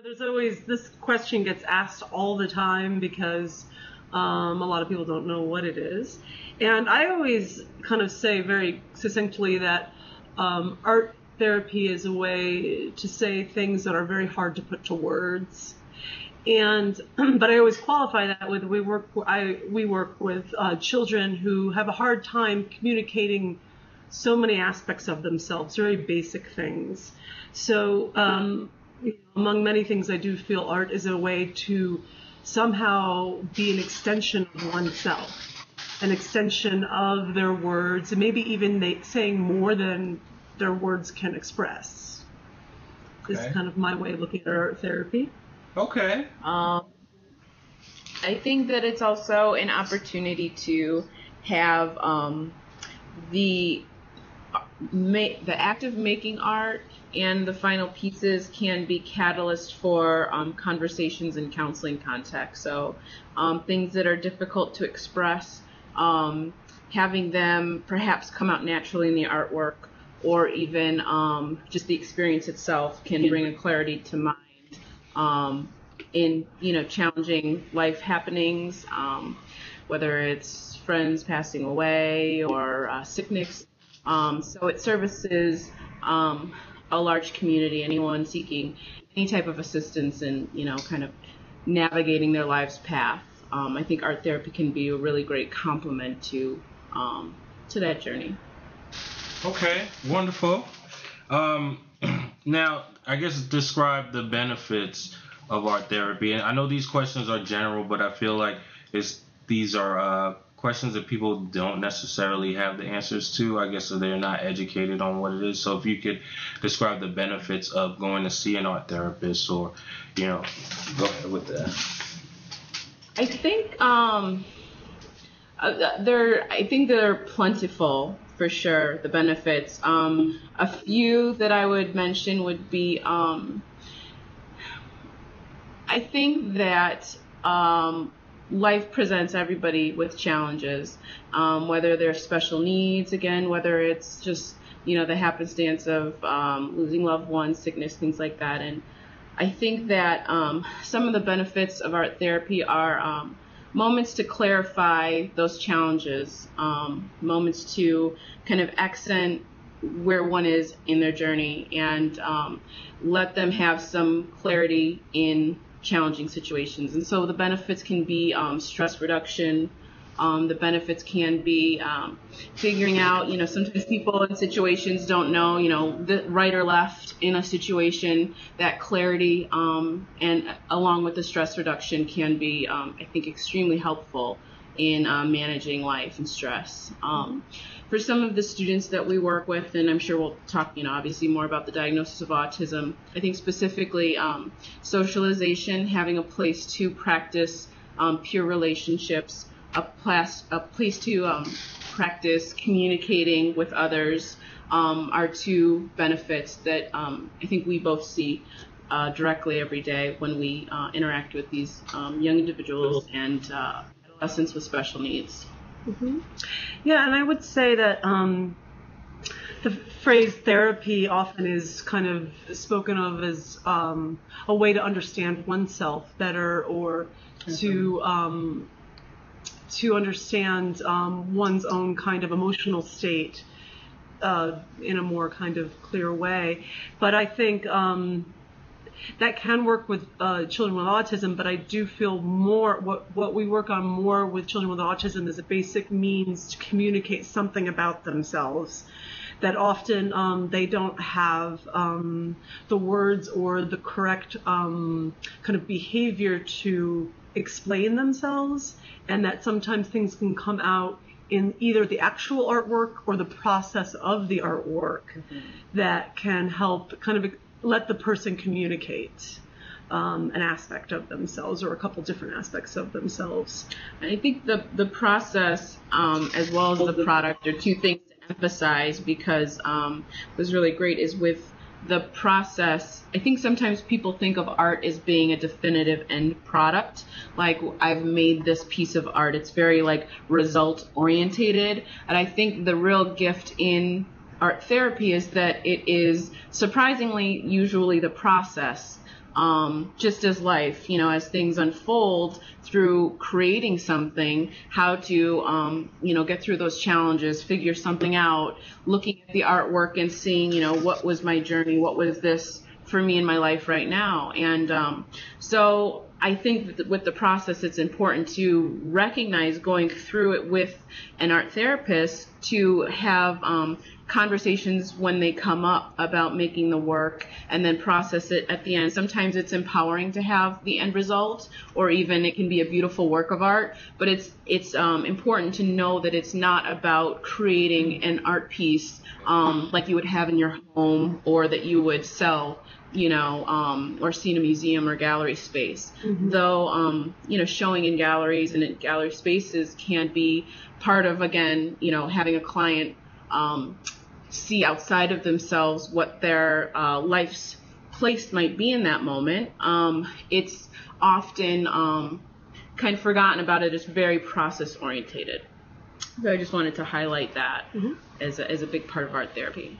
There's always, this question gets asked all the time because a lot of people don't know what it is. And I always kind of say very succinctly that art therapy is a way to say things that are very hard to put to words. And but I always qualify that with we work with children who have a hard time communicating so many aspects of themselves, very basic things. So among many things, I do feel art is a way to somehow be an extension of oneself, an extension of their words, and maybe even saying more than their words can express. Okay. This is kind of my way of looking at art therapy. Okay. I think that it's also an opportunity to have the act of making art and the final pieces can be catalyst for conversations in counseling context. So things that are difficult to express, having them perhaps come out naturally in the artwork, or even just the experience itself can bring a clarity to mind in challenging life happenings, whether it's friends passing away or sickness. So it services a large community, anyone seeking any type of assistance in kind of navigating their life's path. I think art therapy can be a really great complement to that journey. Okay, wonderful. Now, I guess describe the benefits of art therapy. And I know these questions are general, but I feel like these are questions that people don't necessarily have the answers to. I guess so they're not educated on what it is. So if you could describe the benefits of going to see an art therapist, or go ahead with that. I think they're plentiful. For sure, the benefits. A few that I would mention would be, I think that life presents everybody with challenges, whether they're special needs, again, whether it's just, the happenstance of losing loved ones, sickness, things like that. And I think that some of the benefits of art therapy are moments to clarify those challenges, moments to kind of accent where one is in their journey, and let them have some clarity in challenging situations. And so the benefits can be stress reduction. The benefits can be figuring out, sometimes people in situations don't know, the right or left in a situation. That clarity and along with the stress reduction can be, I think, extremely helpful in managing life and stress. For some of the students that we work with, and I'm sure we'll talk, obviously more about the diagnosis of autism, I think specifically socialization, having a place to practice peer relationships, a place to practice communicating with others are two benefits that I think we both see directly every day when we interact with these young individuals and adolescents with special needs. Mm-hmm. Yeah, and I would say that the phrase therapy often is kind of spoken of as a way to understand oneself better, or to understand one's own kind of emotional state in a more kind of clear way. But I think that can work with children with autism, but I do feel more what we work on more with children with autism is a basic means to communicate something about themselves that often they don't have the words or the correct kind of behavior to explain themselves, and that sometimes things can come out in either the actual artwork or the process of the artwork that can help kind of let the person communicate an aspect of themselves, or a couple different aspects of themselves. I think the process as well as the product are two things to emphasize, because was really great is with the process. I think sometimes people think of art as being a definitive end product, like I've made this piece of art. It's very like result orientated, and I think the real gift in art therapy is that it is surprisingly usually the process just as life, as things unfold through creating something, how to, get through those challenges, figure something out, looking at the artwork and seeing, what was my journey, what was this for me in my life right now. And so I think that with the process, it's important to recognize going through it with an art therapist to have conversations when they come up about making the work, and then process it at the end. Sometimes it's empowering to have the end result, or even it can be a beautiful work of art, but it's important to know that it's not about creating an art piece like you would have in your home, or that you would sell, or see in a museum or gallery space. Mm-hmm. Though, showing in galleries and in gallery spaces can be part of, again, having a client see outside of themselves what their life's place might be in that moment. It's often kind of forgotten about it. It's very process orientated. So I just wanted to highlight that as a big part of art therapy.